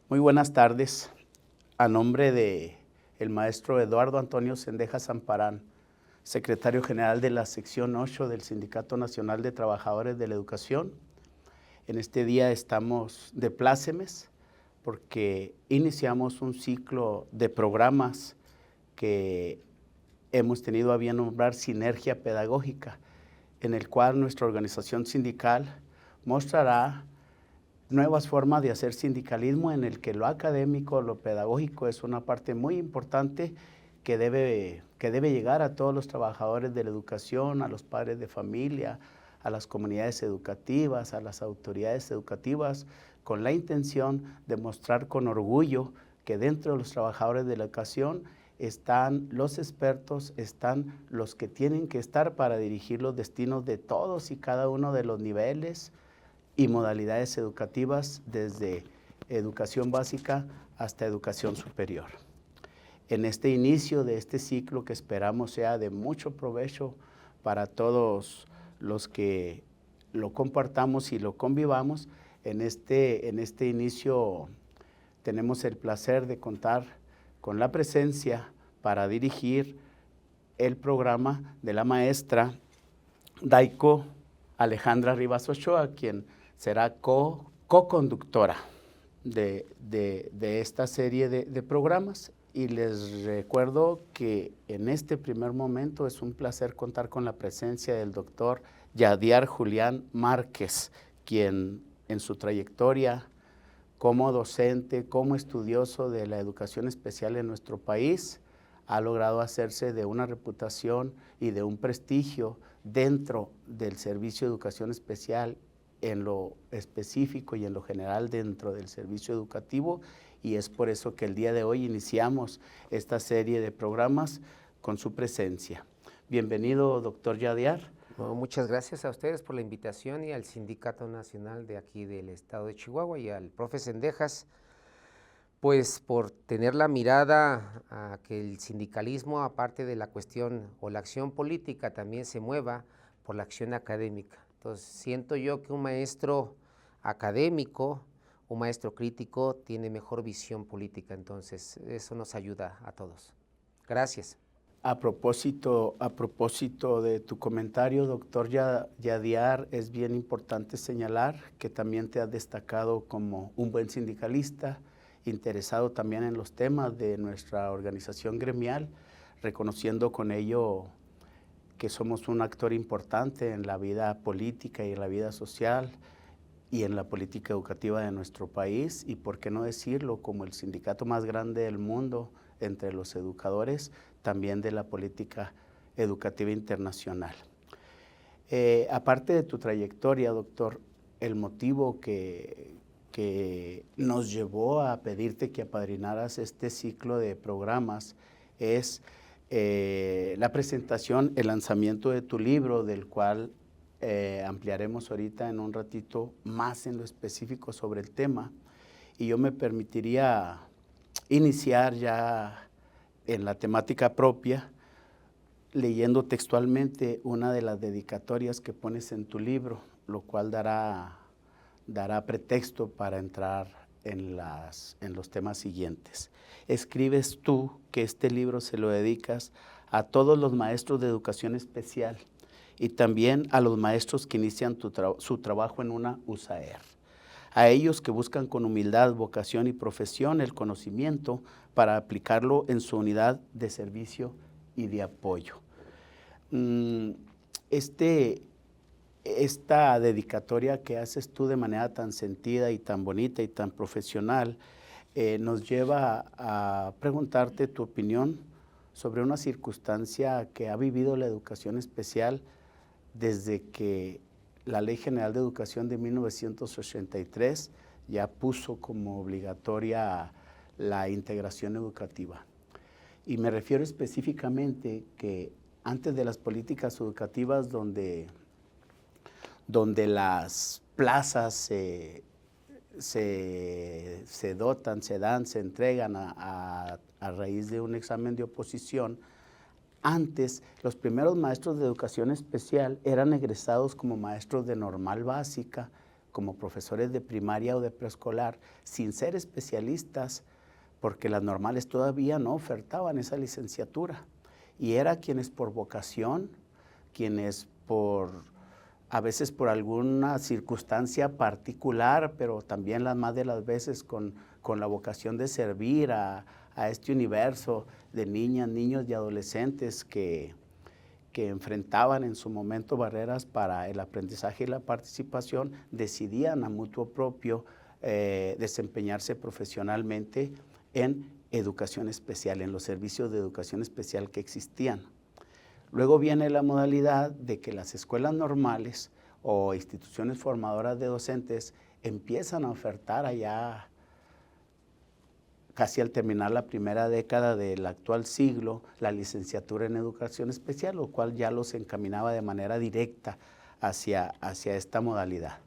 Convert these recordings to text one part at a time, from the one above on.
Muy buenas tardes. A nombre de el maestro Eduardo Antonio Cendejas Zamparán, secretario general de la sección 8 del Sindicato Nacional de Trabajadores de la Educación, en este día estamos de plácemes porque iniciamos un ciclo de programas que hemos tenido a bien nombrar Sinergia Pedagógica, en el cual nuestra organización sindical mostrará nuevas formas de hacer sindicalismo en el que lo académico, lo pedagógico es una parte muy importante que debe llegar a todos los trabajadores de la educación, a los padres de familia, a las comunidades educativas, a las autoridades educativas, con la intención de mostrar con orgullo que dentro de los trabajadores de la educación están los expertos, están los que tienen que estar para dirigir los destinos de todos y cada uno de los niveles y modalidades educativas desde educación básica hasta educación superior. En este inicio de este ciclo que esperamos sea de mucho provecho para todos los que lo compartamos y lo convivamos, en este inicio tenemos el placer de contar con la presencia para dirigir el programa de la maestra Daiko Alejandra Rivas Ochoa, quien será co-conductora de esta serie de programas. Y les recuerdo que en este primer momento es un placer contar con la presencia del doctor Yadiar Julián Márquez, quien en su trayectoria como docente, como estudioso de la educación especial en nuestro país, ha logrado hacerse de una reputación y de un prestigio dentro del servicio de educación especial en lo específico y en lo general dentro del servicio educativo, y es por eso que el día de hoy iniciamos esta serie de programas con su presencia. Bienvenido, doctor Yadiar. No, muchas gracias a ustedes por la invitación y al Sindicato Nacional de aquí del estado de Chihuahua y al profe Cendejas, pues por tener la mirada a que el sindicalismo, aparte de la cuestión o la acción política, también se mueva por la acción académica. Entonces, siento yo que un maestro académico, un maestro crítico, tiene mejor visión política, entonces eso nos ayuda a todos. Gracias. A propósito de tu comentario, doctor Yadiar, es bien importante señalar que también te has destacado como un buen sindicalista, interesado también en los temas de nuestra organización gremial, reconociendo con ello que somos un actor importante en la vida política y en la vida social y en la política educativa de nuestro país, y por qué no decirlo, como el sindicato más grande del mundo entre los educadores, también de la política educativa internacional. Aparte de tu trayectoria, doctor, el motivo que nos llevó a pedirte que apadrinaras este ciclo de programas es la presentación, el lanzamiento de tu libro, del cual ampliaremos ahorita en un ratito más en lo específico sobre el tema, y yo me permitiría iniciar ya en la temática propia leyendo textualmente una de las dedicatorias que pones en tu libro, lo cual dará pretexto para entrar en los temas siguientes. Escribes tú que este libro se lo dedicas a todos los maestros de educación especial y también a los maestros que inician su trabajo en una USAER, a ellos que buscan con humildad, vocación y profesión el conocimiento para aplicarlo en su unidad de servicio y de apoyo. Esta dedicatoria que haces tú de manera tan sentida y tan bonita y tan profesional nos lleva a preguntarte tu opinión sobre una circunstancia que ha vivido la educación especial desde que la Ley General de Educación de 1983 ya puso como obligatoria la integración educativa. Y me refiero específicamente que antes de las políticas educativas donde las plazas se dotan, se dan, se entregan a raíz de un examen de oposición, antes los primeros maestros de educación especial eran egresados como maestros de normal básica, como profesores de primaria o de preescolar, sin ser especialistas, porque las normales todavía no ofertaban esa licenciatura. Y era quienes por vocación, quienes a veces por alguna circunstancia particular, pero también las más de las veces con la vocación de servir a este universo de niñas, niños y adolescentes que enfrentaban en su momento barreras para el aprendizaje y la participación, decidían a mutuo propio desempeñarse profesionalmente en educación especial, en los servicios de educación especial que existían. Luego viene la modalidad de que las escuelas normales o instituciones formadoras de docentes empiezan a ofertar allá casi al terminar la primera década del actual siglo, la licenciatura en educación especial, lo cual ya los encaminaba de manera directa hacia esta modalidad.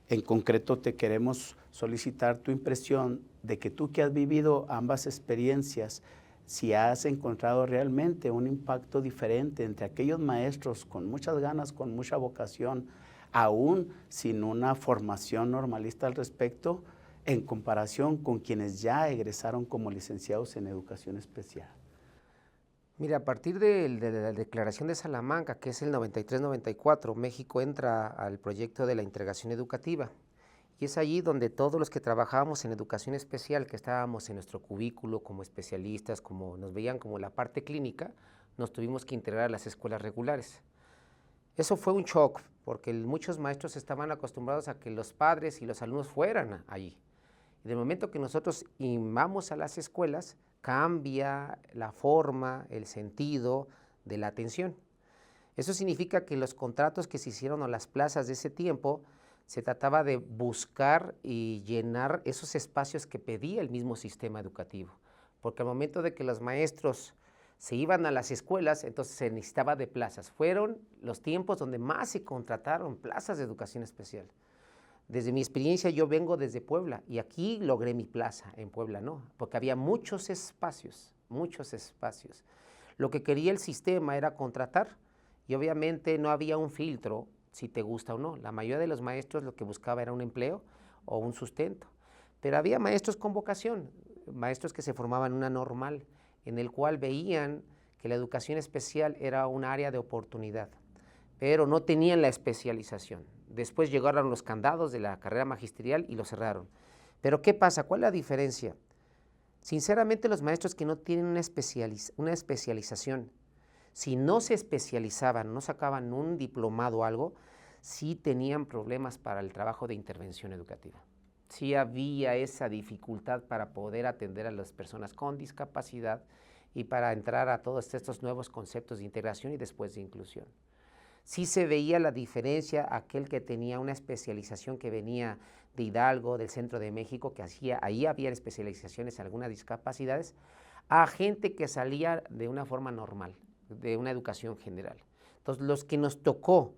En concreto, te queremos solicitar tu impresión de que tú que has vivido ambas experiencias, si has encontrado realmente un impacto diferente entre aquellos maestros con muchas ganas, con mucha vocación, aún sin una formación normalista al respecto, en comparación con quienes ya egresaron como licenciados en educación especial. Mira, a partir de la Declaración de Salamanca, que es el 93-94, México entra al proyecto de la integración educativa. Y es allí donde todos los que trabajábamos en educación especial, que estábamos en nuestro cubículo como especialistas, como nos veían como la parte clínica, nos tuvimos que integrar a las escuelas regulares. Eso fue un shock, porque muchos maestros estaban acostumbrados a que los padres y los alumnos fueran allí. En el momento que nosotros vamos a las escuelas, cambia la forma, el sentido de la atención. Eso significa que los contratos que se hicieron o las plazas de ese tiempo, se trataba de buscar y llenar esos espacios que pedía el mismo sistema educativo. Porque al momento de que los maestros se iban a las escuelas, entonces se necesitaba de plazas. Fueron los tiempos donde más se contrataron plazas de educación especial. Desde mi experiencia, yo vengo desde Puebla y aquí logré mi plaza, en Puebla no, porque había muchos espacios, muchos espacios. Lo que quería el sistema era contratar y obviamente no había un filtro si te gusta o no. La mayoría de los maestros lo que buscaba era un empleo o un sustento, pero había maestros con vocación, maestros que se formaban en una normal, en el cual veían que la educación especial era un área de oportunidad, pero no tenían la especialización. Después llegaron los candados de la carrera magisterial y lo cerraron. Pero ¿qué pasa? ¿Cuál es la diferencia? Sinceramente, los maestros que no tienen una especialización, si no se especializaban, no sacaban un diplomado o algo, sí tenían problemas para el trabajo de intervención educativa. Sí había esa dificultad para poder atender a las personas con discapacidad y para entrar a todos estos nuevos conceptos de integración y después de inclusión. Sí se veía la diferencia aquel que tenía una especialización que venía de Hidalgo, del centro de México, que ahí había especializaciones en algunas discapacidades, a gente que salía de una forma normal, de una educación general. Entonces, los que nos tocó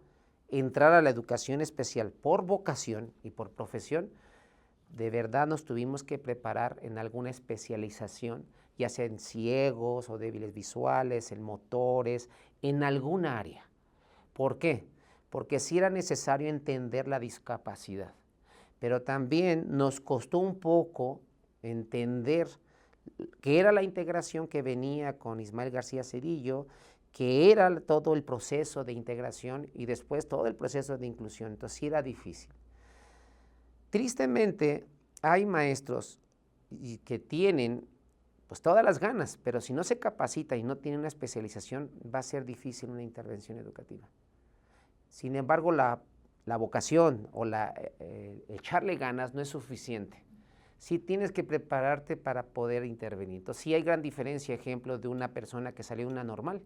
entrar a la educación especial por vocación y por profesión, de verdad nos tuvimos que preparar en alguna especialización, ya sea en ciegos o débiles visuales, en motores, en alguna área. ¿Por qué? Porque sí era necesario entender la discapacidad, pero también nos costó un poco entender qué era la integración que venía con Ismael García Cedillo, qué era todo el proceso de integración y después todo el proceso de inclusión. Entonces sí era difícil. Tristemente, hay maestros que tienen pues todas las ganas, pero si no se capacita y no tiene una especialización, va a ser difícil una intervención educativa. Sin embargo, la vocación o echarle ganas no es suficiente. Sí tienes que prepararte para poder intervenir. Entonces, sí hay gran diferencia, ejemplo, de una persona que salió de una normal,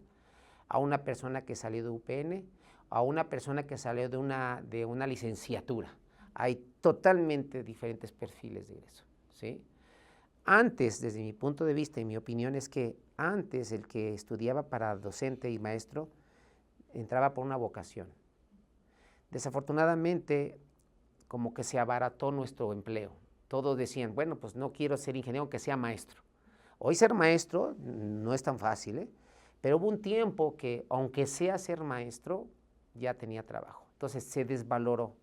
a una persona que salió de UPN, a una persona que salió de una licenciatura. Hay totalmente diferentes perfiles de eso, ¿sí? Antes, desde mi punto de vista y mi opinión, es que antes el que estudiaba para docente y maestro entraba por una vocación. Desafortunadamente, como que se abarató nuestro empleo. Todos decían, bueno, pues no quiero ser ingeniero aunque sea maestro. Hoy ser maestro no es tan fácil, pero hubo un tiempo que aunque sea ser maestro, ya tenía trabajo. Entonces se desvaloró.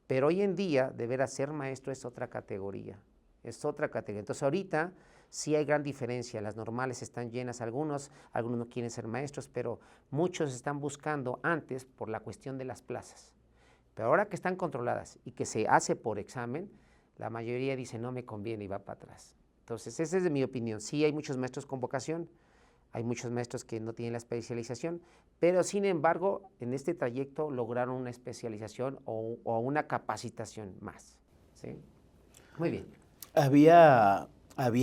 Pero hoy en día, de veras, ser maestro es otra categoría, Entonces ahorita sí hay gran diferencia, las normales están llenas, algunos no quieren ser maestros, pero muchos están buscando antes por la cuestión de las plazas. Pero ahora que están controladas y que se hace por examen, la mayoría dice no me conviene y va para atrás. Entonces esa es mi opinión, sí hay muchos maestros con vocación, hay muchos maestros que no tienen la especialización, pero sin embargo, en este trayecto lograron una especialización o una capacitación más, ¿sí? Muy bien. Había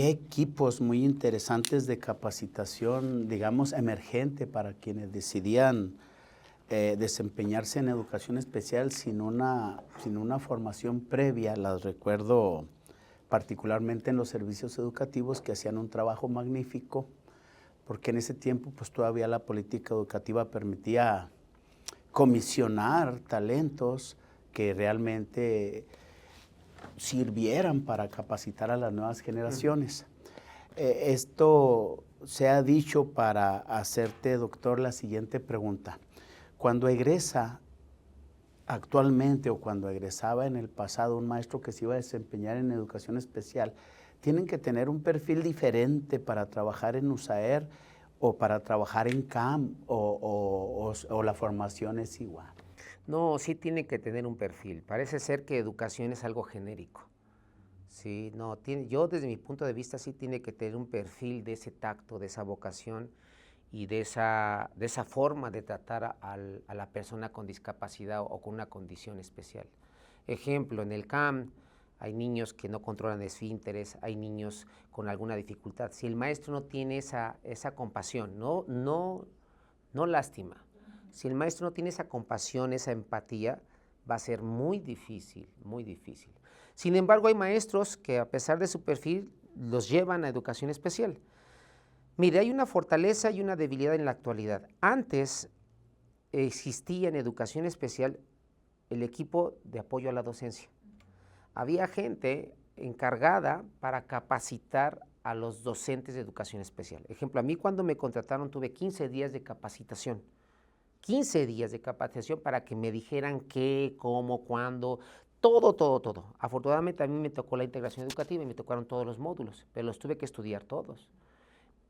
equipos muy interesantes de capacitación, digamos, emergente para quienes decidían desempeñarse en educación especial sin una formación previa. Las recuerdo particularmente en los servicios educativos que hacían un trabajo magnífico, porque en ese tiempo pues todavía la política educativa permitía comisionar talentos que realmente sirvieran para capacitar a las nuevas generaciones. Esto se ha dicho para hacerte, doctor, la siguiente pregunta. Cuando egresa actualmente o cuando egresaba en el pasado un maestro que se iba a desempeñar en educación especial, ¿tienen que tener un perfil diferente para trabajar en USAER o para trabajar en CAM o la formación es igual? No, sí tiene que tener un perfil. Parece ser que educación es algo genérico. Sí, no, yo desde mi punto de vista sí tiene que tener un perfil de ese tacto, de esa vocación y de esa forma de tratar a la persona con discapacidad o con una condición especial. Ejemplo, en el CAM hay niños que no controlan esfínteres, hay niños con alguna dificultad. Si el maestro no tiene esa compasión, no lástima, si el maestro no tiene esa compasión, esa empatía, va a ser muy difícil, muy difícil. Sin embargo, hay maestros que a pesar de su perfil los llevan a educación especial. Mire, hay una fortaleza y una debilidad en la actualidad. Antes existía en educación especial el equipo de apoyo a la docencia. Había gente encargada para capacitar a los docentes de educación especial. Ejemplo, a mí cuando me contrataron tuve 15 días de capacitación. 15 días de capacitación para que me dijeran qué, cómo, cuándo, todo. Afortunadamente a mí me tocó la integración educativa y me tocaron todos los módulos, pero los tuve que estudiar todos.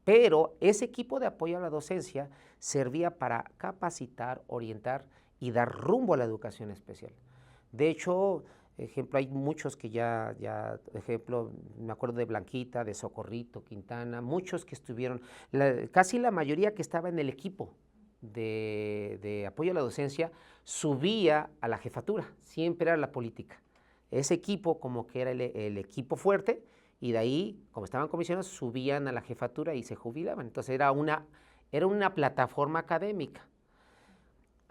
Pero ese equipo de apoyo a la docencia servía para capacitar, orientar y dar rumbo a la educación especial. De hecho, ejemplo, hay muchos que ejemplo, me acuerdo de Blanquita, de Socorrito, Quintana, muchos que estuvieron, casi la mayoría que estaba en el equipo de apoyo a la docencia subía a la jefatura, siempre era la política. Ese equipo como que era el equipo fuerte y de ahí, como estaban comisionados, subían a la jefatura y se jubilaban. Entonces era una plataforma académica.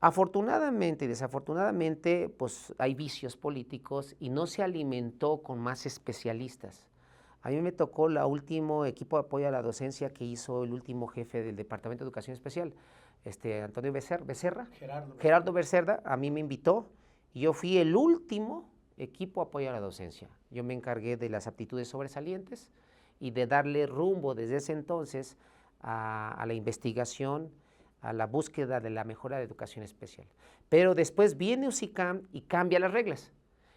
Afortunadamente y desafortunadamente, pues hay vicios políticos y no se alimentó con más especialistas. A mí me tocó el último equipo de apoyo a la docencia que hizo el último jefe del Departamento de Educación Especial, Antonio Becerra. Gerardo Becerra, a mí me invitó y yo fui el último equipo de apoyo a la docencia. Yo me encargué de las aptitudes sobresalientes y de darle rumbo desde ese entonces a la investigación, a la búsqueda de la mejora de educación especial. Pero después viene USICAM y cambia las reglas.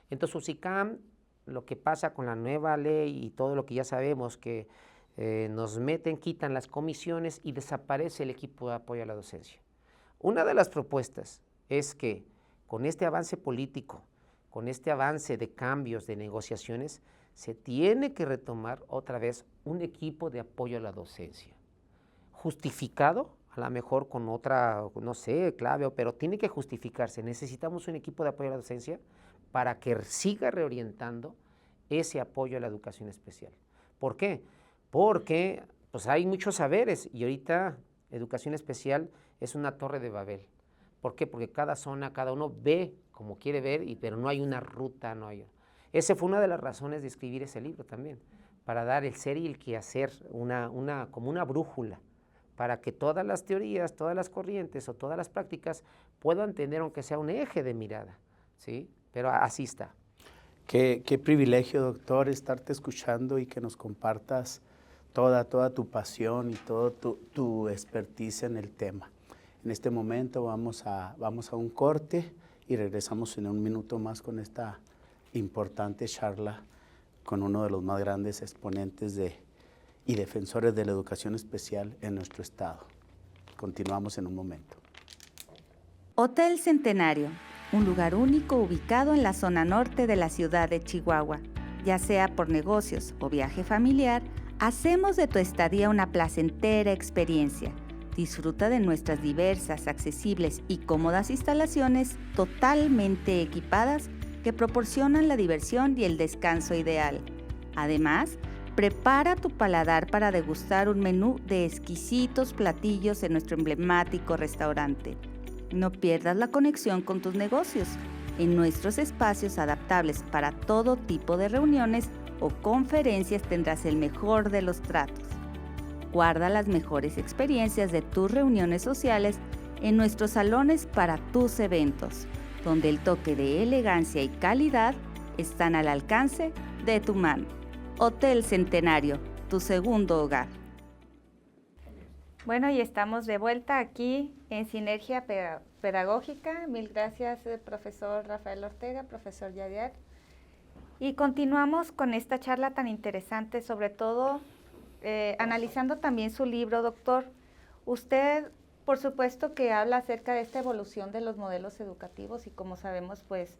Entonces USICAM, lo que pasa con la nueva ley y todo lo que ya sabemos que nos meten, quitan las comisiones y desaparece el equipo de apoyo a la docencia. Una de las propuestas es que con este avance político, con este avance de cambios, de negociaciones, se tiene que retomar otra vez un equipo de apoyo a la docencia, justificado, a lo mejor con otra, no sé, clave, pero tiene que justificarse. Necesitamos un equipo de apoyo a la docencia para que siga reorientando ese apoyo a la educación especial. ¿Por qué? Porque pues, hay muchos saberes y ahorita educación especial es una torre de Babel. ¿Por qué? Porque cada zona, cada uno ve como quiere ver, pero no hay una ruta, no hay. Esa fue una de las razones de escribir ese libro también, para dar el ser y el quehacer, como una brújula, para que todas las teorías, todas las corrientes o todas las prácticas puedan tener, aunque sea un eje de mirada, ¿sí? Pero así está. Qué privilegio, doctor, estarte escuchando y que nos compartas toda tu pasión y todo tu expertise en el tema. En este momento vamos a un corte y regresamos en un minuto más con esta importante charla con uno de los más grandes exponentes y defensores de la educación especial en nuestro estado. Continuamos en un momento. Hotel Centenario, un lugar único ubicado en la zona norte de la ciudad de Chihuahua. Ya sea por negocios o viaje familiar, hacemos de tu estadía una placentera experiencia. Disfruta de nuestras diversas, accesibles y cómodas instalaciones totalmente equipadas que proporcionan la diversión y el descanso ideal. Además, prepara tu paladar para degustar un menú de exquisitos platillos en nuestro emblemático restaurante. No pierdas la conexión con tus negocios. En nuestros espacios adaptables para todo tipo de reuniones o conferencias tendrás el mejor de los tratos. Guarda las mejores experiencias de tus reuniones sociales en nuestros salones para tus eventos, donde el toque de elegancia y calidad están al alcance de tu mano. Hotel Centenario, tu segundo hogar. Bueno, y estamos de vuelta aquí en Sinergia Pedagógica. Mil gracias, profesor Rafael Ortega, profesor Yadier. Y continuamos con esta charla tan interesante, sobre todo analizando también su libro, doctor. Usted, por supuesto, que habla acerca de esta evolución de los modelos educativos y como sabemos, pues,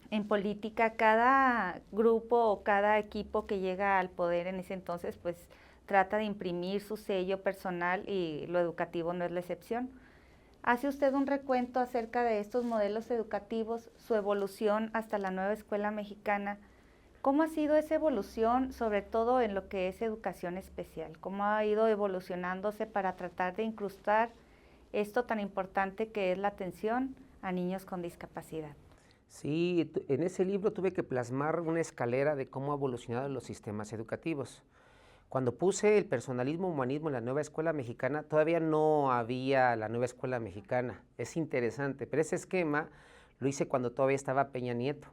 en política cada grupo o cada equipo que llega al poder en ese entonces, pues, trata de imprimir su sello personal y lo educativo no es la excepción. ¿Hace usted un recuento acerca de estos modelos educativos, su evolución hasta la nueva escuela mexicana? ¿Cómo ha sido esa evolución, sobre todo en lo que es educación especial? ¿Cómo ha ido evolucionándose para tratar de incrustar esto tan importante que es la atención a niños con discapacidad? Sí, en ese libro tuve que plasmar una escalera de cómo ha evolucionado los sistemas educativos. Cuando puse el personalismo humanismo en la nueva escuela mexicana, todavía no había la nueva escuela mexicana. Es interesante, pero ese esquema lo hice cuando todavía estaba Peña Nieto.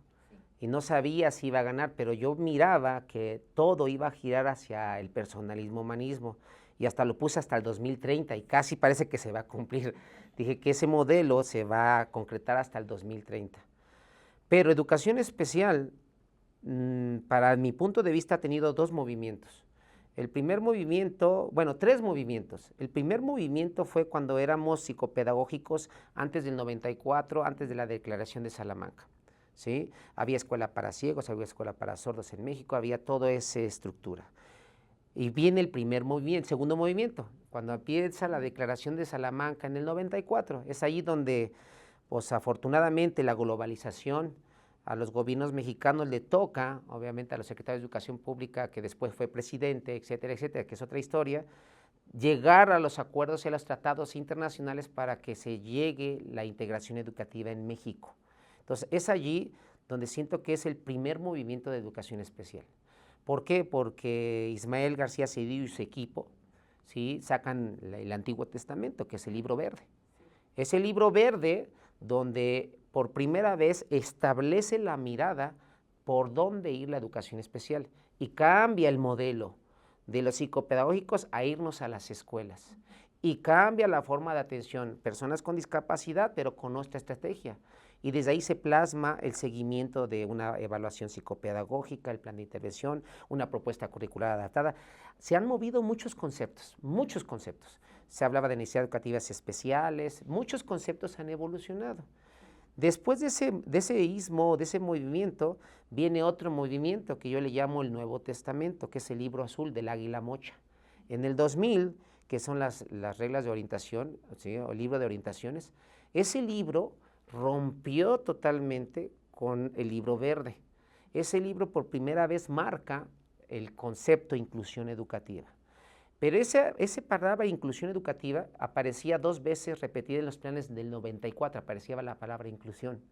Y no sabía si iba a ganar, pero yo miraba que todo iba a girar hacia el personalismo humanismo y hasta lo puse hasta el 2030 y casi parece que se va a cumplir. Dije que ese modelo se va a concretar hasta el 2030. Pero educación especial, para mi punto de vista, ha tenido dos movimientos. El primer movimiento, bueno, tres movimientos. El primer movimiento fue cuando éramos psicopedagógicos antes del 94, antes de la Declaración de Salamanca. ¿Sí? Había escuela para ciegos, había escuela para sordos en México, había toda esa estructura. Y viene el primer movimiento, el segundo movimiento, cuando empieza la Declaración de Salamanca en el 94. Es ahí donde, pues afortunadamente, la globalización a los gobiernos mexicanos le toca, obviamente a los secretarios de Educación Pública, que después fue presidente, etcétera, que es otra historia, llegar a los acuerdos y a los tratados internacionales para que se llegue la integración educativa en México. Entonces, es allí donde siento que es el primer movimiento de educación especial. ¿Por qué? Porque Ismael García Cedillo y su equipo, ¿sí?, sacan el Antiguo Testamento, que es el Libro Verde. Ese Libro Verde donde por primera vez establece la mirada por dónde ir la educación especial y cambia el modelo de los psicopedagógicos a irnos a las escuelas y cambia la forma de atención, personas con discapacidad pero con nuestra estrategia. Y desde ahí se plasma el seguimiento de una evaluación psicopedagógica, el plan de intervención, una propuesta curricular adaptada. Se han movido muchos conceptos, muchos conceptos. Se hablaba de necesidades educativas especiales, muchos conceptos han evolucionado. Después de ese ismo, de ese movimiento, viene otro movimiento que yo le llamo el Nuevo Testamento, que es el Libro Azul del Águila Mocha. En el 2000, que son las reglas de orientación, ¿sí?, o el libro de orientaciones, ese libro rompió totalmente con el Libro Verde. Ese libro por primera vez marca el concepto de inclusión educativa. Pero ese palabra inclusión educativa aparecía 2 veces repetida en los planes del 94, aparecía la palabra inclusión.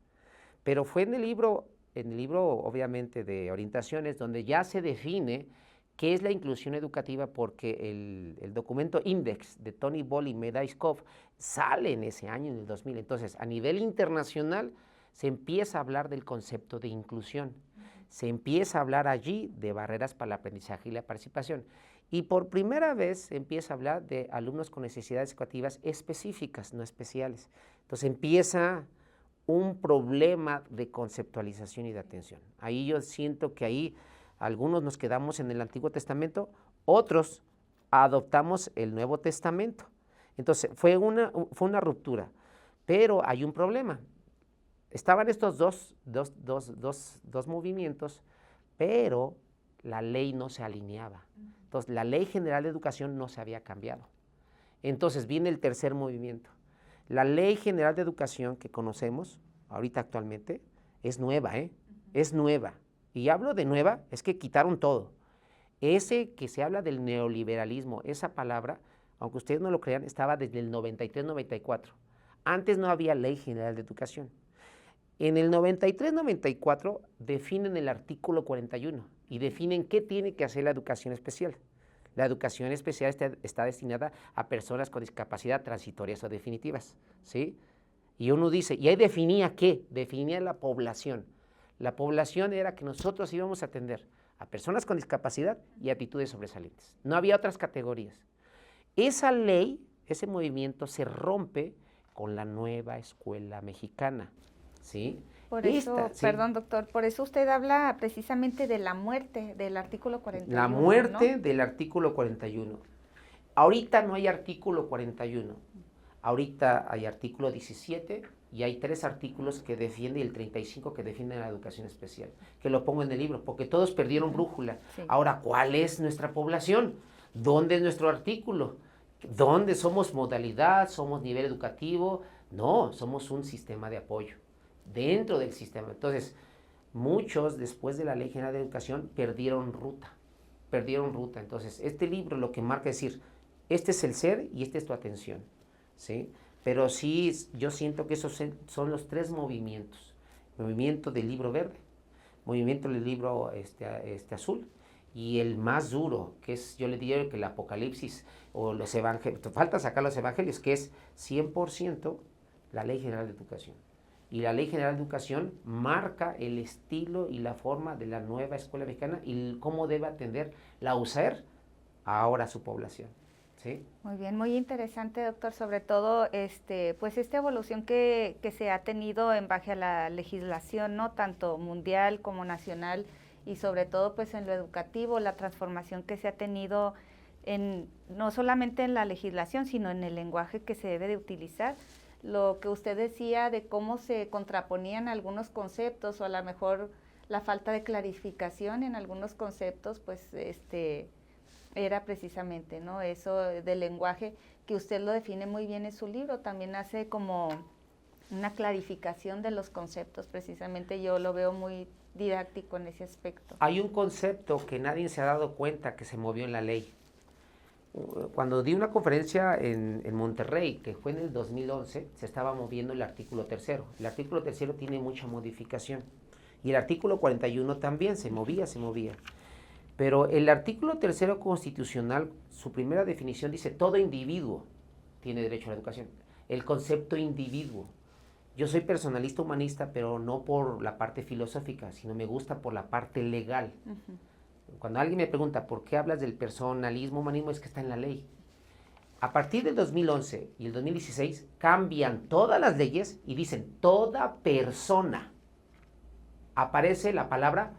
Pero fue en el libro obviamente de orientaciones donde ya se define qué es la inclusión educativa, porque el documento Index de Tony Ball y Medai Skov sale en ese año, en el 2000. Entonces, a nivel internacional se empieza a hablar del concepto de inclusión. Se empieza a hablar allí de barreras para el aprendizaje y la participación. Y por primera vez se empieza a hablar de alumnos con necesidades educativas específicas, no especiales. Entonces empieza un problema de conceptualización y de atención. Ahí yo siento que ahí algunos nos quedamos en el Antiguo Testamento, otros adoptamos el Nuevo Testamento. Entonces fue una ruptura, pero hay un problema. Estaban estos dos movimientos, pero la ley no se alineaba. Entonces la Ley General de Educación no se había cambiado. Entonces viene el tercer movimiento. La Ley General de Educación que conocemos ahorita actualmente es nueva, es nueva. Y hablo de nueva, es que quitaron todo. Ese que se habla del neoliberalismo, esa palabra, aunque ustedes no lo crean, estaba desde el 93-94. Antes no había Ley General de Educación. En el 93-94 definen el artículo 41 y definen qué tiene que hacer la educación especial. La educación especial está destinada a personas con discapacidad transitorias o definitivas, ¿sí? Y uno dice, ¿y ahí definía qué? Definía la población. La población era que nosotros íbamos a atender a personas con discapacidad y aptitudes sobresalientes. No había otras categorías. Esa ley, ese movimiento se rompe con la nueva escuela mexicana, ¿sí? Por eso, perdón, doctor, por eso usted habla precisamente de la muerte del artículo 41. La muerte, ¿no?, del artículo 41. Ahorita no hay artículo 41. Ahorita hay artículo 17 y hay 3 artículos que defienden, y el 35 que defienden la educación especial, que lo pongo en el libro, porque todos perdieron brújula. Sí. Ahora, ¿cuál es nuestra población? ¿Dónde es nuestro artículo? ¿Dónde somos modalidad? ¿Somos nivel educativo? No, somos un sistema de apoyo dentro del sistema. Entonces, muchos después de la Ley General de Educación perdieron ruta. Entonces, este libro lo que marca es decir, este es el ser y esta es tu atención, ¿sí? Pero sí, yo siento que esos son los 3 movimientos. Movimiento del libro verde, movimiento del libro azul, y el más duro, que es, yo le diría que el Apocalipsis o los evangelios, falta sacar los evangelios, que es 100% la Ley General de Educación. Y la Ley General de Educación marca el estilo y la forma de la nueva escuela mexicana y cómo debe atender la USAER ahora a su población, ¿sí? Muy bien, muy interesante, doctor, sobre todo pues esta evolución que se ha tenido en base a la legislación, ¿no?, tanto mundial como nacional, y sobre todo pues en lo educativo, la transformación que se ha tenido no solamente en la legislación, sino en el lenguaje que se debe de utilizar. Lo que usted decía de cómo se contraponían algunos conceptos, o a lo mejor la falta de clarificación en algunos conceptos, pues era precisamente, ¿no?, eso del lenguaje, que usted lo define muy bien en su libro. También hace como una clarificación de los conceptos, precisamente yo lo veo muy didáctico en ese aspecto. Hay un concepto que nadie se ha dado cuenta que se movió en la ley. Cuando di una conferencia en Monterrey, que fue en el 2011, se estaba moviendo el artículo 3. El artículo 3 tiene mucha modificación. Y el artículo 41 también se movía. Pero el artículo 3 constitucional, su primera definición dice, todo individuo tiene derecho a la educación. El concepto individuo. Yo soy personalista humanista, pero no por la parte filosófica, sino me gusta por la parte legal. Uh-huh. Cuando alguien me pregunta por qué hablas del personalismo, humanismo, es que está en la ley. A partir del 2011 y el 2016 cambian todas las leyes y dicen toda persona. Aparece la palabra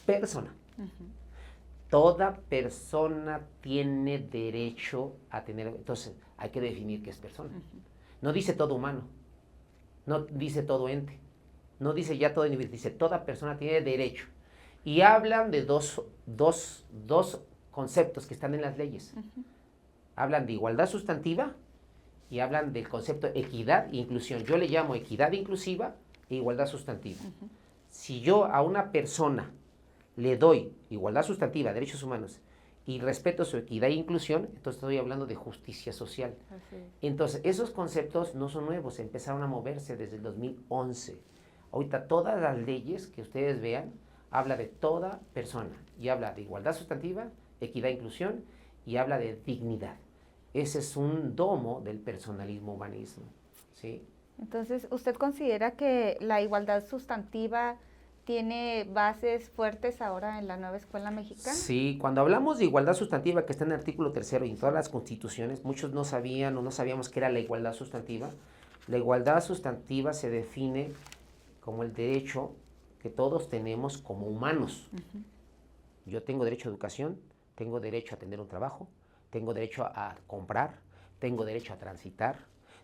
persona. Uh-huh. Toda persona tiene derecho a tener, entonces hay que definir qué es persona. Uh-huh. No dice todo humano, no dice todo ente, no dice ya todo individuo, dice toda persona tiene derecho. Y hablan de dos conceptos que están en las leyes. Uh-huh. Hablan de igualdad sustantiva y hablan del concepto equidad e inclusión. Yo le llamo equidad inclusiva e igualdad sustantiva. Uh-huh. Si yo a una persona le doy igualdad sustantiva, derechos humanos, y respeto su equidad e inclusión, entonces estoy hablando de justicia social. Así. Entonces, esos conceptos no son nuevos, empezaron a moverse desde el 2011. Ahorita todas las leyes que ustedes vean, habla de toda persona, y habla de igualdad sustantiva, equidad e inclusión, y habla de dignidad. Ese es un domo del personalismo humanismo, ¿sí? Entonces, ¿usted considera que la igualdad sustantiva tiene bases fuertes ahora en la nueva escuela mexicana? Sí, cuando hablamos de igualdad sustantiva, que está en el artículo 3 y en todas las constituciones, muchos no sabían o no sabíamos qué era la igualdad sustantiva, La igualdad sustantiva se define como el derecho que todos tenemos como humanos. Yo tengo derecho a educación, tengo derecho a tener un trabajo, tengo derecho a comprar, tengo derecho a transitar,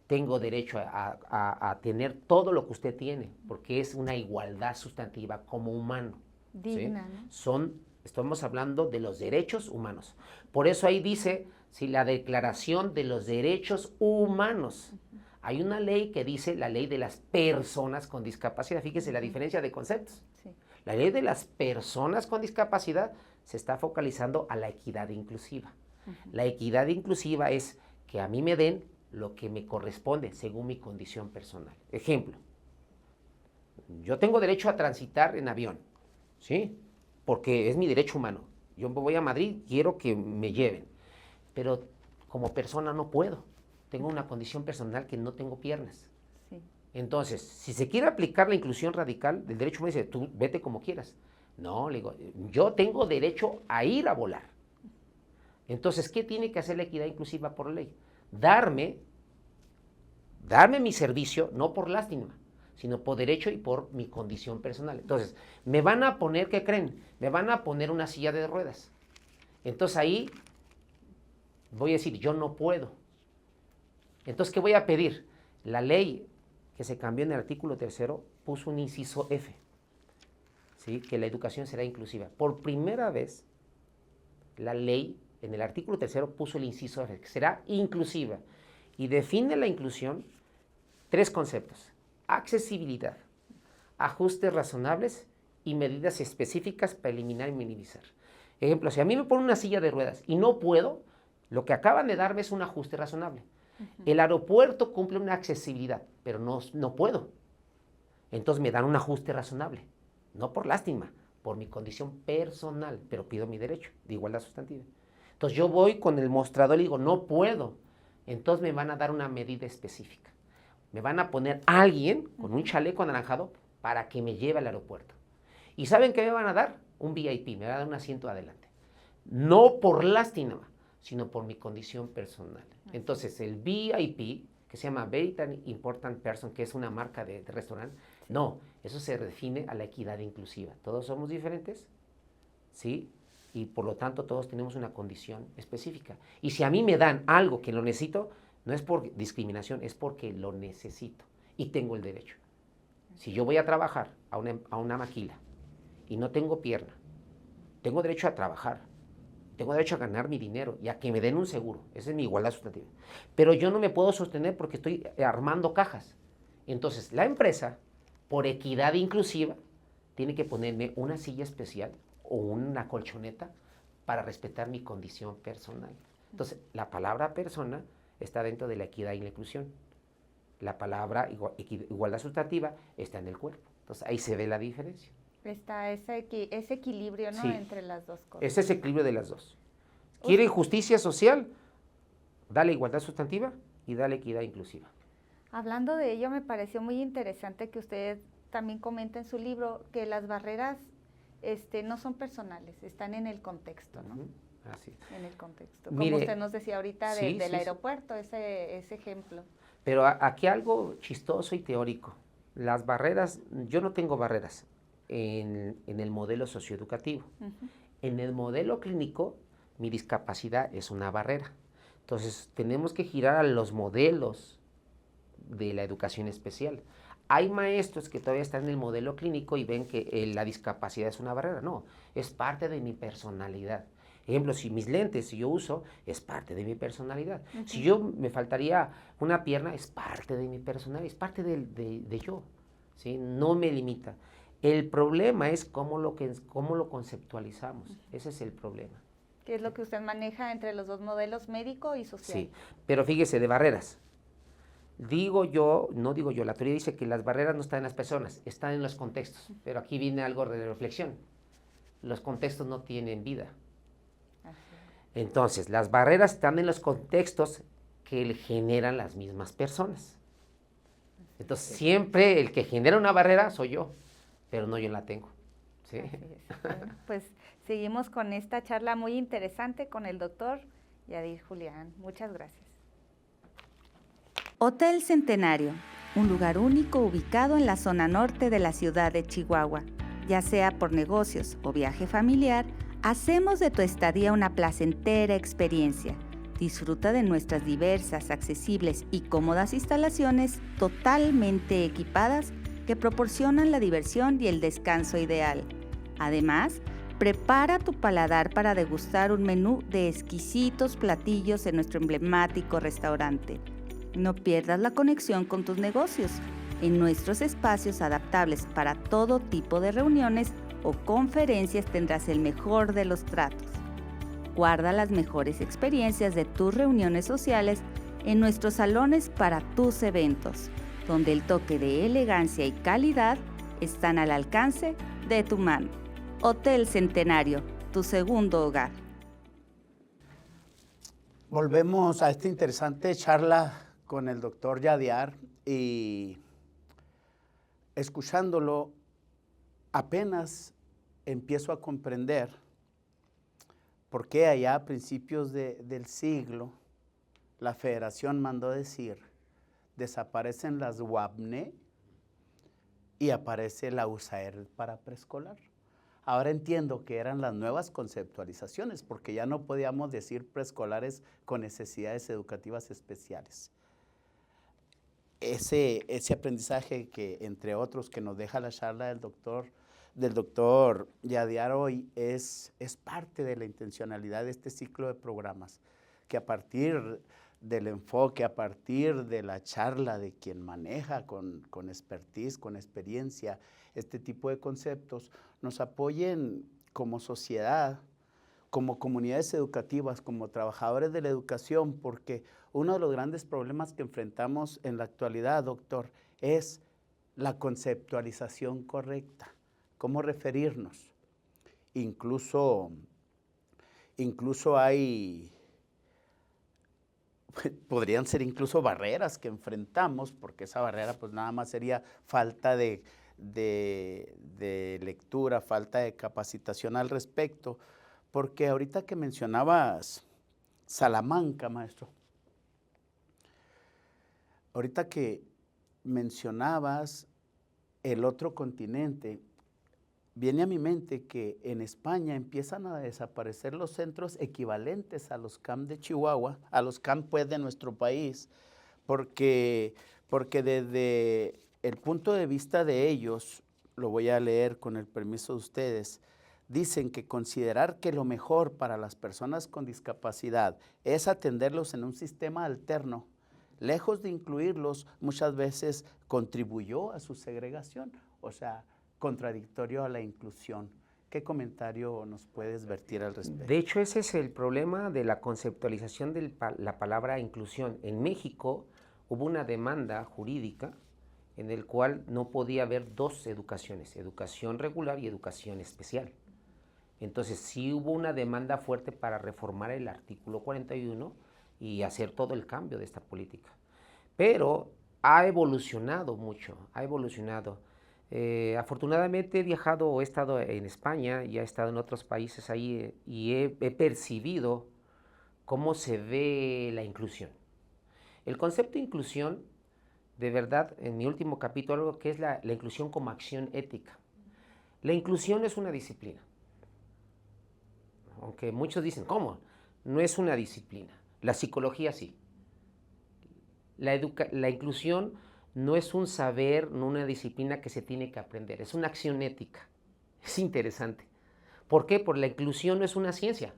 tengo derecho a tener todo lo que usted tiene, porque es una igualdad sustantiva como humano. Digna, ¿sí? ¿no? Estamos hablando de los derechos humanos. Por eso ahí dice, si la Declaración de los Derechos Humanos. Hay una ley que dice la ley de las personas con discapacidad. Fíjese la diferencia de conceptos. Sí. La ley de las personas con discapacidad se está focalizando a la equidad inclusiva. La equidad inclusiva es que a mí me den lo que me corresponde según mi condición personal. Ejemplo, yo tengo derecho a transitar en avión, ¿sí? Porque es mi derecho humano. Yo voy a Madrid, quiero que me lleven, pero como persona no puedo. Tengo una condición personal que no tengo piernas. Sí. Entonces, si se quiere aplicar la inclusión radical del derecho humano, dice, tú vete como quieras. No, le digo, yo tengo derecho a ir a volar. Entonces, ¿qué tiene que hacer la equidad inclusiva por ley? Darme mi servicio, no por lástima, sino por derecho y por mi condición personal. Entonces, me van a poner, ¿qué creen? Me van a poner una silla de ruedas. Entonces ahí voy a decir, yo no puedo. Entonces, ¿qué voy a pedir? La ley que se cambió en el artículo 3 puso un inciso F, ¿sí? Que la educación será inclusiva. Por primera vez, la ley en el artículo 3 puso el inciso F, que será inclusiva. Y define la inclusión 3 conceptos: accesibilidad, ajustes razonables y medidas específicas para eliminar y minimizar. Ejemplo, si a mí me ponen una silla de ruedas y no puedo, lo que acaban de darme es un ajuste razonable. El aeropuerto cumple una accesibilidad, pero no puedo. Entonces me dan un ajuste razonable, no por lástima, por mi condición personal, pero pido mi derecho de igualdad sustantiva. Entonces yo voy con el mostrador y digo, no puedo. Entonces me van a dar una medida específica. Me van a poner a alguien con un chaleco anaranjado para que me lleve al aeropuerto. ¿Y saben qué me van a dar? Un VIP, me van a dar un asiento adelante. No por lástima, sino por mi condición personal. Entonces el VIP, que se llama Very Important Person, que es una marca de restaurante, no, eso se define a la equidad inclusiva. Todos somos diferentes, ¿sí? Y por lo tanto todos tenemos una condición específica. Y si a mí me dan algo que lo necesito, no es por discriminación, es porque lo necesito y tengo el derecho. Si yo voy a trabajar a una maquila y no tengo pierna, tengo derecho a trabajar, tengo derecho a ganar mi dinero y a que me den un seguro. Esa es mi igualdad sustantiva. Pero yo no me puedo sostener porque estoy armando cajas. Entonces, la empresa, por equidad inclusiva, tiene que ponerme una silla especial o una colchoneta para respetar mi condición personal. Entonces, la palabra persona está dentro de la equidad y la inclusión. La palabra igualdad sustantiva está en el cuerpo. Entonces, ahí se ve la diferencia. Está ese equilibrio, ¿no? Sí. Entre las dos cosas. Ese es el equilibrio de las dos. ¿Quieren justicia social? Dale igualdad sustantiva y dale equidad inclusiva. Hablando de ello, me pareció muy interesante que usted también comenta en su libro que las barreras no son personales, están en el contexto, ¿no? Así. En el contexto. Mire, como usted nos decía ahorita del sí. aeropuerto, ese ejemplo. Pero aquí algo chistoso y teórico. Las barreras, yo no tengo barreras en el modelo socioeducativo. En el modelo clínico, mi discapacidad es una barrera. Entonces, tenemos que girar a los modelos de la educación especial. Hay maestros que todavía están en el modelo clínico y ven que la discapacidad es una barrera. No, es parte de mi personalidad. Ejemplo, si mis lentes, si yo uso, es parte de mi personalidad. Si yo me faltaría una pierna, es parte de mi personalidad, es parte de yo, ¿sí? No me limita. El problema es cómo lo conceptualizamos. Ese es el problema. ¿Qué es lo que usted maneja entre los dos modelos, médico y social? Sí, pero fíjese, de barreras. No digo yo, la teoría dice que las barreras no están en las personas, están en los contextos. Pero aquí viene algo de reflexión. Los contextos no tienen vida. Entonces, las barreras están en los contextos que generan las mismas personas. Entonces, siempre el que genera una barrera soy yo, pero no yo la tengo. ¿Sí? Así es. Bueno, pues seguimos con esta charla muy interesante con el doctor Yadir Julián. Muchas gracias. Hotel Centenario, un lugar único ubicado en la zona norte de la ciudad de Chihuahua. Ya sea por negocios o viaje familiar, hacemos de tu estadía una placentera experiencia. Disfruta de nuestras diversas, accesibles y cómodas instalaciones totalmente equipadas que proporcionan la diversión y el descanso ideal. Además, prepara tu paladar para degustar un menú de exquisitos platillos en nuestro emblemático restaurante. No pierdas la conexión con tus negocios. En nuestros espacios adaptables para todo tipo de reuniones o conferencias tendrás el mejor de los tratos. Guarda las mejores experiencias de tus reuniones sociales en nuestros salones para tus eventos, donde el toque de elegancia y calidad están al alcance de tu mano. Hotel Centenario, tu segundo hogar. Volvemos a esta interesante charla con el doctor Yadiar y escuchándolo apenas empiezo a comprender por qué allá a principios del siglo la Federación mandó decir desaparecen las WAPNE y aparece la USAER para preescolar. Ahora entiendo que eran las nuevas conceptualizaciones porque ya no podíamos decir preescolares con necesidades educativas especiales. Ese aprendizaje que, entre otros, que nos deja la charla del doctor Yadiar hoy es parte de la intencionalidad de este ciclo de programas, que a partir del enfoque, a partir de la charla de quien maneja con expertise, con experiencia, este tipo de conceptos, nos apoyen como sociedad, como comunidades educativas, como trabajadores de la educación, porque uno de los grandes problemas que enfrentamos en la actualidad, doctor, es la conceptualización correcta, cómo referirnos. Incluso hay, podrían ser incluso barreras que enfrentamos, porque esa barrera pues nada más sería falta de lectura, falta de capacitación al respecto, porque ahorita que mencionabas Salamanca, maestro, ahorita que mencionabas el otro continente, viene a mi mente que en España empiezan a desaparecer los centros equivalentes a los CAM de Chihuahua, a los CAM pues de nuestro país, porque desde el punto de vista de ellos, lo voy a leer con el permiso de ustedes, dicen que considerar que lo mejor para las personas con discapacidad es atenderlos en un sistema alterno, lejos de incluirlos, muchas veces contribuyó a su segregación, o sea, contradictorio a la inclusión. ¿Qué comentario nos puedes vertir al respecto? De hecho, ese es el problema de la conceptualización de la palabra inclusión. En México hubo una demanda jurídica en el cual no podía haber dos educaciones, educación regular y educación especial. Entonces sí hubo una demanda fuerte para reformar el artículo 41 y hacer todo el cambio de esta política. Pero ha evolucionado mucho, ha evolucionado. Afortunadamente he viajado o he estado en España y he estado en otros países ahí y he percibido cómo se ve la inclusión. El concepto de inclusión, de verdad, en mi último capítulo, algo que es la inclusión como acción ética. La inclusión es una disciplina. Aunque muchos dicen, ¿cómo? No es una disciplina. La psicología sí. La inclusión no es un saber, no una disciplina que se tiene que aprender, es una acción ética. Es interesante. ¿Por qué? Porque la inclusión no es una ciencia.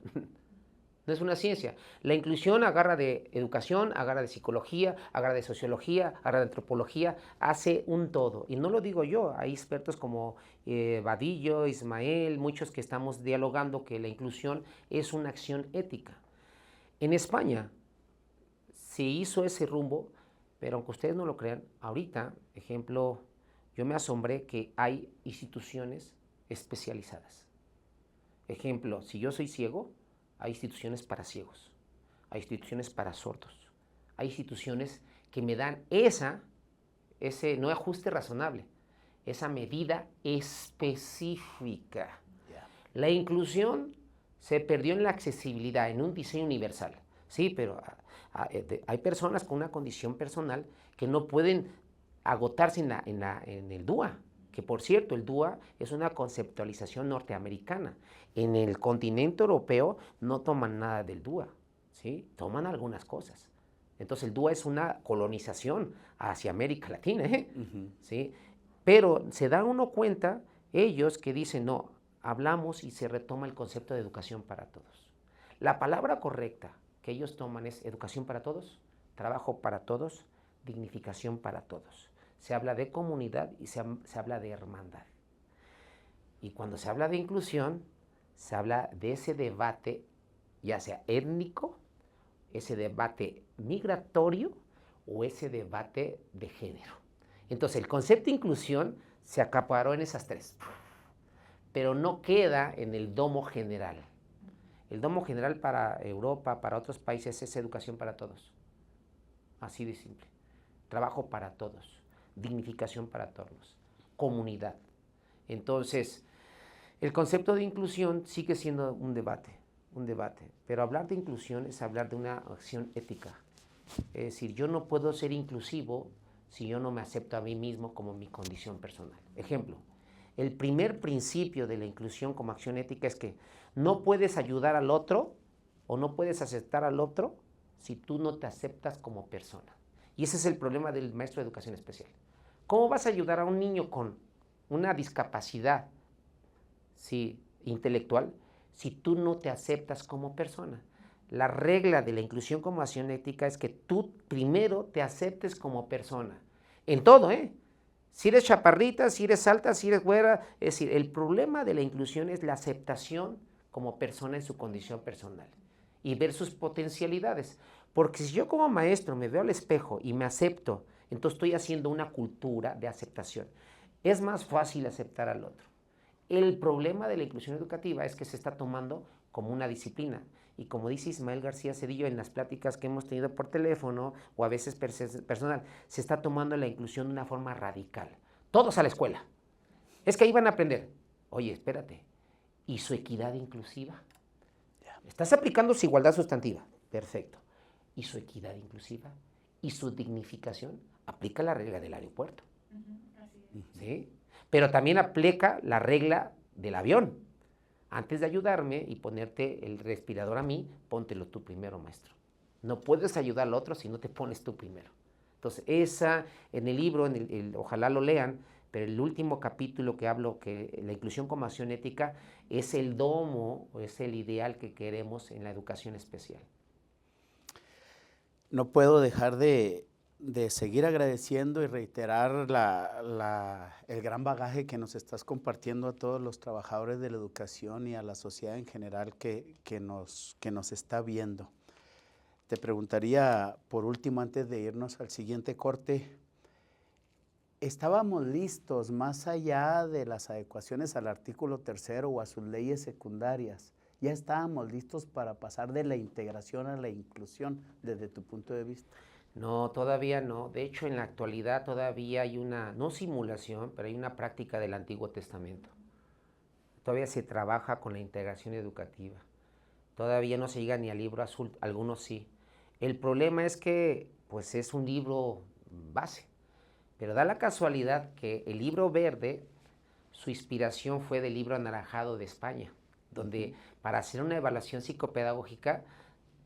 No es una ciencia. La inclusión agarra de educación, agarra de psicología, agarra de sociología, agarra de antropología, hace un todo. Y no lo digo yo, hay expertos como Vadillo, Ismael, muchos que estamos dialogando que la inclusión es una acción ética. En España se hizo ese rumbo, pero aunque ustedes no lo crean, ahorita, ejemplo, yo me asombré que hay instituciones especializadas. Ejemplo, si yo soy ciego, hay instituciones para ciegos, hay instituciones para sordos, hay instituciones que me dan ese no ajuste razonable, esa medida específica. La inclusión se perdió en la accesibilidad, en un diseño universal. Sí, pero hay personas con una condición personal que no pueden agotarse en el DUA, que por cierto, el DUA es una conceptualización norteamericana. En el continente europeo no toman nada del DUA, ¿sí? Toman algunas cosas. Entonces el DUA es una colonización hacia América Latina, ¿sí? Pero se da uno cuenta, ellos que dicen, no, hablamos y se retoma el concepto de educación para todos. La palabra correcta que ellos toman es educación para todos, trabajo para todos, dignificación para todos. Se habla de comunidad y se habla de hermandad. Y cuando se habla de inclusión, se habla de ese debate, ya sea étnico, ese debate migratorio o ese debate de género. Entonces, el concepto de inclusión se acaparó en esas tres, pero no queda en el domo general. El domo general para Europa, para otros países, es educación para todos. Así de simple. Trabajo para todos. Dignificación para todos. Comunidad. Entonces, el concepto de inclusión sigue siendo un debate, pero hablar de inclusión es hablar de una acción ética. Es decir, yo no puedo ser inclusivo si yo no me acepto a mí mismo como mi condición personal. Ejemplo, el primer principio de la inclusión como acción ética es que no puedes ayudar al otro o no puedes aceptar al otro si tú no te aceptas como persona. Y ese es el problema del maestro de educación especial. ¿Cómo vas a ayudar a un niño con una discapacidad intelectual si tú no te aceptas como persona? La regla de la inclusión como acción ética es que tú primero te aceptes como persona. En todo, Si eres chaparrita, si eres alta, si eres güera. Es decir, el problema de la inclusión es la aceptación como persona en su condición personal y ver sus potencialidades. Porque si yo como maestro me veo al espejo y me acepto, entonces estoy haciendo una cultura de aceptación. Es más fácil aceptar al otro. El problema de la inclusión educativa es que se está tomando como una disciplina. Y como dice Ismael García Cedillo en las pláticas que hemos tenido por teléfono o a veces personal, se está tomando la inclusión de una forma radical. Todos a la escuela. Es que ahí van a aprender. Oye, espérate. ¿Y su equidad inclusiva? Estás aplicando su igualdad sustantiva. Perfecto. ¿Y su equidad inclusiva? ¿Y su dignificación? Aplica la regla del aeropuerto. ¿Sí? Pero también aplica la regla del avión. Antes de ayudarme y ponerte el respirador a mí, póntelo tú primero, maestro. No puedes ayudar al otro si no te pones tú primero. Entonces, en el libro, ojalá lo lean, pero el último capítulo que hablo, que la inclusión como acción ética, es el domo, o es el ideal que queremos en la educación especial. No puedo dejar de seguir agradeciendo y reiterar el gran bagaje que nos estás compartiendo a todos los trabajadores de la educación y a la sociedad en general que nos está viendo. Te preguntaría, por último, antes de irnos al siguiente corte, ¿estábamos listos más allá de las adecuaciones al artículo 3 o a sus leyes secundarias? ¿Ya estábamos listos para pasar de la integración a la inclusión desde tu punto de vista? No, todavía no. De hecho, en la actualidad todavía hay una, no simulación, pero hay una práctica del Antiguo Testamento. Todavía se trabaja con la integración educativa. Todavía no se llega ni al libro azul, algunos sí. El problema es que, pues, es un libro base. Pero da la casualidad que el libro verde, su inspiración fue del libro anaranjado de España, donde para hacer una evaluación psicopedagógica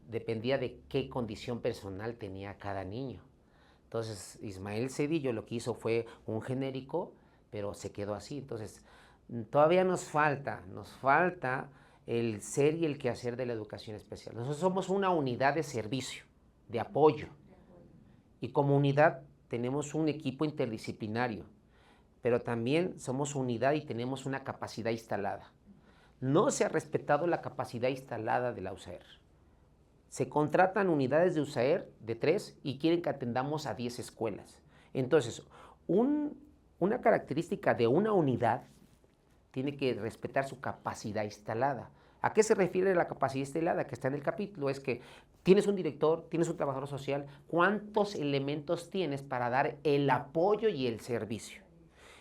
dependía de qué condición personal tenía cada niño. Entonces, Ismael Cedillo lo que hizo fue un genérico, pero se quedó así. Entonces, todavía nos falta el ser y el quehacer de la educación especial. Nosotros somos una unidad de servicio, de apoyo. Y como unidad tenemos un equipo interdisciplinario, pero también somos unidad y tenemos una capacidad instalada. No se ha respetado la capacidad instalada de la USAER. Se contratan unidades de USAER de 3 y quieren que atendamos a 10 escuelas. Entonces, una característica de una unidad tiene que respetar su capacidad instalada. ¿A qué se refiere la capacidad instalada que está en el capítulo? Es que tienes un director, tienes un trabajador social, ¿cuántos elementos tienes para dar el apoyo y el servicio?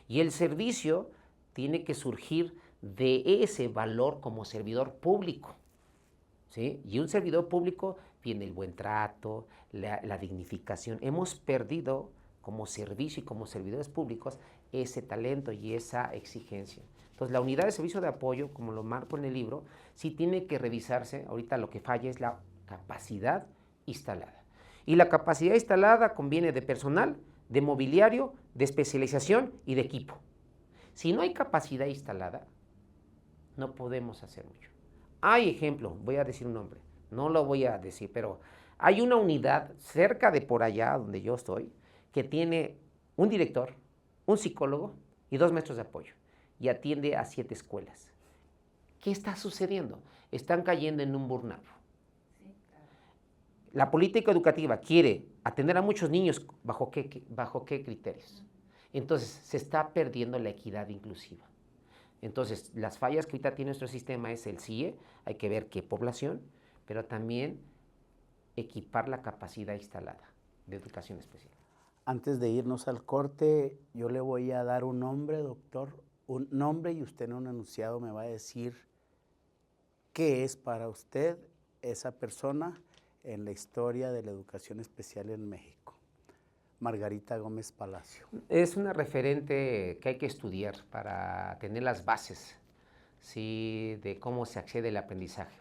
Y el servicio tiene que surgir de ese valor como servidor público. ¿sí? Y un servidor público tiene el buen trato, la dignificación. Hemos perdido como servicio y como servidores públicos ese talento y esa exigencia. Entonces, la unidad de servicio de apoyo, como lo marco en el libro, sí tiene que revisarse. Ahorita lo que falla es la capacidad instalada. Y la capacidad instalada conviene de personal, de mobiliario, de especialización y de equipo. Si no hay capacidad instalada, no podemos hacer mucho. Hay ejemplo, voy a decir un nombre, no lo voy a decir, pero hay una unidad cerca de por allá donde yo estoy que tiene un director, un psicólogo y 2 maestros de apoyo y atiende a 7 escuelas. ¿Qué está sucediendo? Están cayendo en un burnout. Sí, claro. La política educativa quiere atender a muchos niños, ¿bajo qué criterios? Entonces, se está perdiendo la equidad inclusiva. Entonces, las fallas que ahorita tiene nuestro sistema es el CIE, hay que ver qué población, pero también equipar la capacidad instalada de educación especial. Antes de irnos al corte, yo le voy a dar un nombre, doctor, un nombre, y usted en un enunciado me va a decir qué es para usted esa persona en la historia de la educación especial en México. Margarita Gómez Palacio. Es una referente que hay que estudiar para tener las bases, ¿sí?, de cómo se accede al aprendizaje.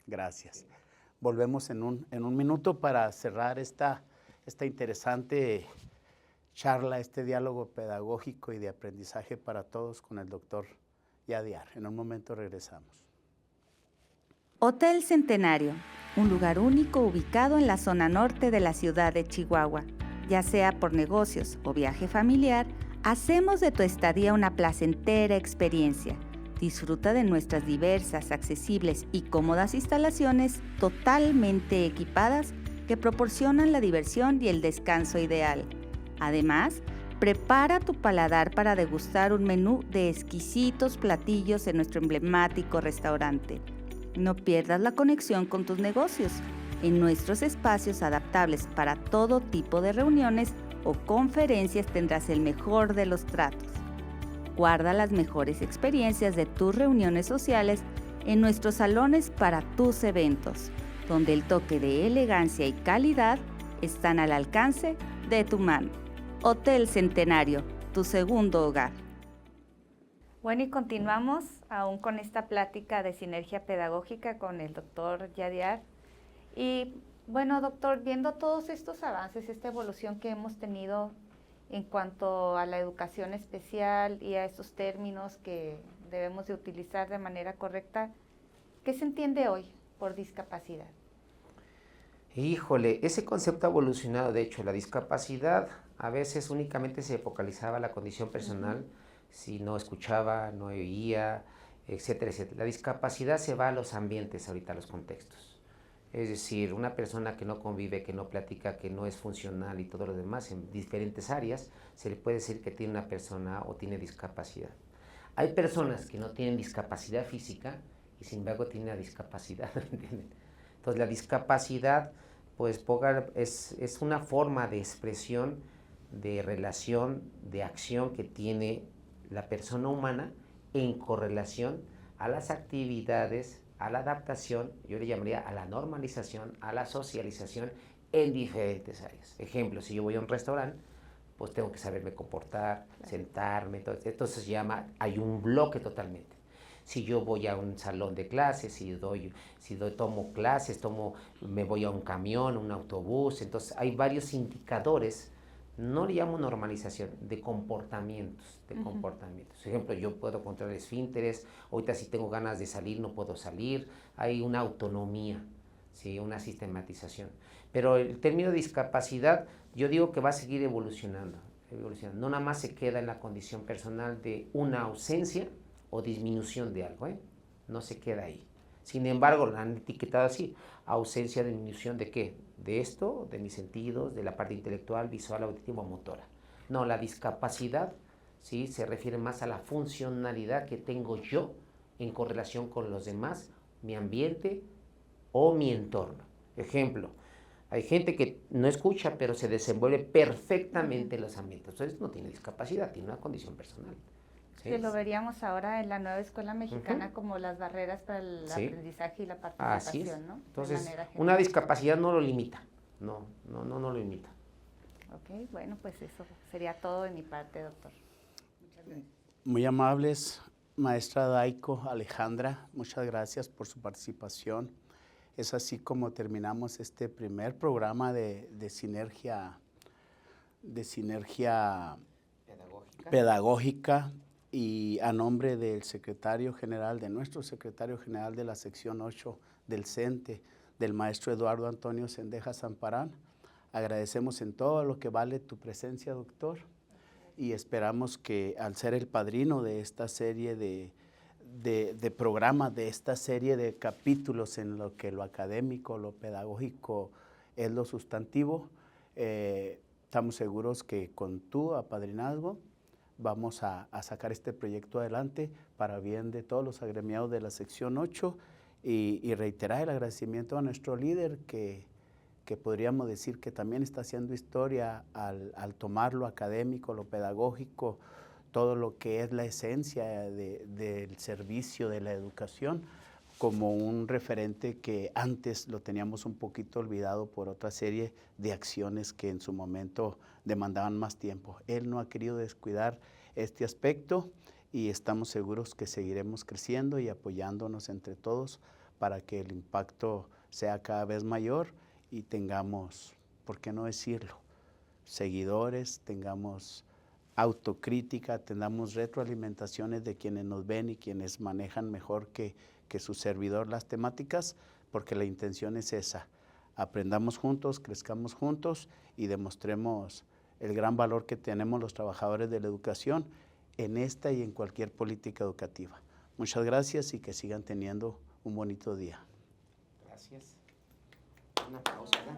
Gracias. Volvemos en un minuto para cerrar esta interesante charla, este diálogo pedagógico y de aprendizaje para todos con el doctor Yadiar. En un momento regresamos. Hotel Centenario, un lugar único ubicado en la zona norte de la ciudad de Chihuahua. Ya sea por negocios o viaje familiar, hacemos de tu estadía una placentera experiencia. Disfruta de nuestras diversas, accesibles y cómodas instalaciones totalmente equipadas que proporcionan la diversión y el descanso ideal. Además, prepara tu paladar para degustar un menú de exquisitos platillos en nuestro emblemático restaurante. No pierdas la conexión con tus negocios. En nuestros espacios adaptables para todo tipo de reuniones o conferencias tendrás el mejor de los tratos. Guarda las mejores experiencias de tus reuniones sociales en nuestros salones para tus eventos, donde el toque de elegancia y calidad están al alcance de tu mano. Hotel Centenario, tu segundo hogar. Bueno, y continuamos aún con esta plática de sinergia pedagógica con el doctor Yadiar. Y bueno, doctor, viendo todos estos avances, esta evolución que hemos tenido en cuanto a la educación especial y a estos términos que debemos de utilizar de manera correcta, ¿qué se entiende hoy por discapacidad? Híjole, ese concepto ha evolucionado. De hecho, la discapacidad a veces únicamente se focalizaba la condición personal, si no escuchaba, no oía, etcétera, etcétera. La discapacidad se va a los ambientes ahorita, a los contextos. Es decir, una persona que no convive, que no platica, que no es funcional y todo lo demás en diferentes áreas, se le puede decir que tiene una persona o tiene discapacidad. Hay personas que no tienen discapacidad física y sin embargo tienen una discapacidad, ¿entienden? Entonces la discapacidad pues es una forma de expresión, de relación, de acción que tiene la persona humana en correlación a las actividades, a la adaptación, yo le llamaría a la normalización, a la socialización en diferentes áreas. Ejemplo, si yo voy a un restaurante, pues tengo que saberme comportar, sentarme, entonces hay un bloque totalmente. Si yo voy a un salón de clases, tomo clases, me voy a un camión, un autobús, entonces hay varios indicadores, no le llamo normalización, de comportamientos, Por ejemplo, yo puedo controlar esfínteres, ahorita si tengo ganas de salir no puedo salir, hay una autonomía, ¿sí?, una sistematización. Pero el término discapacidad, yo digo que va a seguir evolucionando. No nada más se queda en la condición personal de una ausencia o disminución de algo, no se queda ahí. Sin embargo, la han etiquetado así, ausencia, disminución ¿de qué? De esto, de mis sentidos, de la parte intelectual, visual, auditiva o motora. No, la discapacidad, ¿sí?, se refiere más a la funcionalidad que tengo yo en correlación con los demás, mi ambiente o mi entorno. Ejemplo, hay gente que no escucha, pero se desenvuelve perfectamente en los ambientes. Entonces no tiene discapacidad, tiene una condición personal. Sí, lo veríamos ahora en la nueva escuela mexicana como las barreras para el Sí. aprendizaje y la Así es. participación, ¿no? De Entonces, manera una general. discapacidad no lo limita. No lo limita. Ok, bueno, pues eso sería todo de mi parte, doctor. Muchas gracias. Muy amables, maestra Daiko, Alejandra, muchas gracias por su participación. Es así como terminamos este primer programa de sinergia pedagógica, y a nombre del secretario general, de nuestro secretario general de la sección 8 del CENTE, del maestro Eduardo Antonio Cendejas Zamparán, agradecemos en todo lo que vale tu presencia, doctor, y esperamos que al ser el padrino de esta serie de programas, de esta serie de capítulos en lo que lo académico, lo pedagógico es lo sustantivo, estamos seguros que con tu apadrinazgo vamos a sacar este proyecto adelante para bien de todos los agremiados de la sección 8 y reiterar el agradecimiento a nuestro líder que podríamos decir que también está haciendo historia al tomar lo académico, lo pedagógico, todo lo que es la esencia del servicio de la educación, como un referente que antes lo teníamos un poquito olvidado por otra serie de acciones que en su momento demandaban más tiempo. Él no ha querido descuidar este aspecto y estamos seguros que seguiremos creciendo y apoyándonos entre todos para que el impacto sea cada vez mayor y tengamos, ¿por qué no decirlo?, seguidores, tengamos autocrítica, tengamos retroalimentaciones de quienes nos ven y quienes manejan mejor que su servidor las temáticas, porque la intención es esa, aprendamos juntos, crezcamos juntos y demostremos el gran valor que tenemos los trabajadores de la educación en esta y en cualquier política educativa. Muchas gracias y que sigan teniendo un bonito día. Gracias. Un aplauso, ¿verdad?